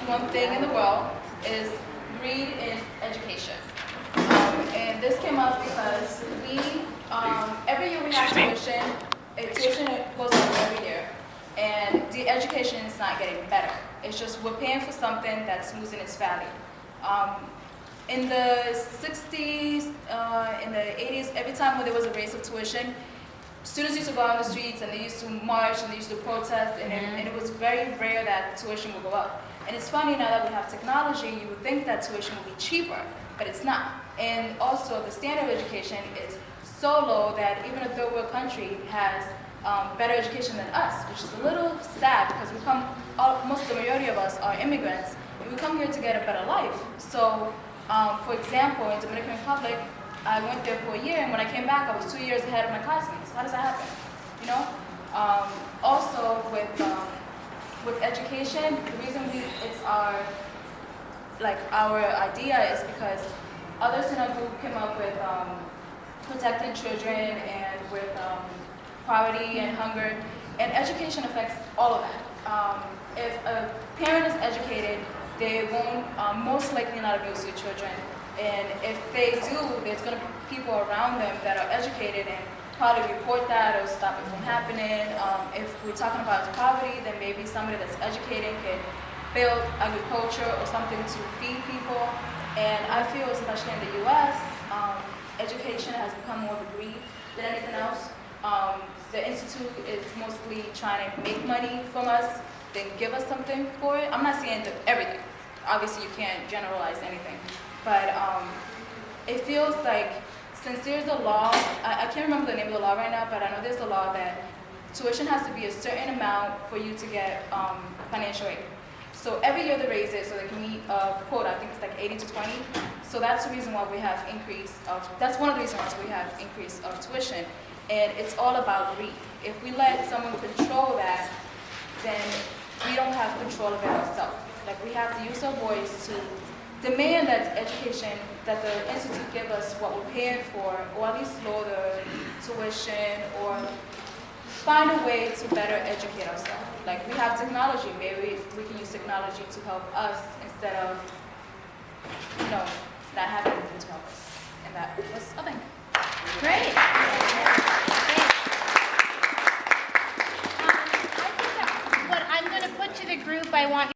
one thing in the world is greed in education. And this came up because every year we have tuition. Tuition goes up every year, and the education is not getting better. It's just we're paying for something that's losing its value. In the 60s, in the 80s, every time when there was a raise of tuition, students used to go out on the streets and they used to march and they used to protest, and it was very rare that tuition would go up. And it's funny, now that we have technology, you would think that tuition would be cheaper, but it's not. And also, the standard of education is so low that even a third world country has better education than us, which is a little sad because the majority of us are immigrants, and we come here to get a better life. So, for example, in Dominican Republic, I went there for a year, and when I came back, I was 2 years ahead of my classmates. How does that happen? You know? Also, with education, the reason it's our idea is because others in our group came up with protecting children and with poverty and hunger, and education affects all of that. If a parent is educated, they won't most likely not abuse their children, and if they do, there's going to be people around them that are educated and probably report that or stop it from happening. If we're talking about poverty, then maybe somebody that's educated can build agriculture or something to feed people. And I feel, especially in the U.S., education has become more of a greed than anything else. The Institute is mostly trying to make money from us, then give us something for it. I'm not saying everything. Obviously, you can't generalize anything. But it feels like, since there's a law, I can't remember the name of the law right now, but I know there's a law that tuition has to be a certain amount for you to get financial aid. So every year they raise it so they can meet a quota. I think it's like 80 to 20. So that's the reason why we have that's one of the reasons why we have increase of tuition. And it's all about greed. If we let someone control that, then we don't have control of it ourselves. Like, we have to use our voice to demand that education, that the Institute give us what we're paying for, or at least lower the tuition, or find a way to better educate ourselves. Like, we have technology, maybe we can use technology to help us instead of, not having anything to help us. And that was a thing. Great. I think that what I'm going to put to the group, I want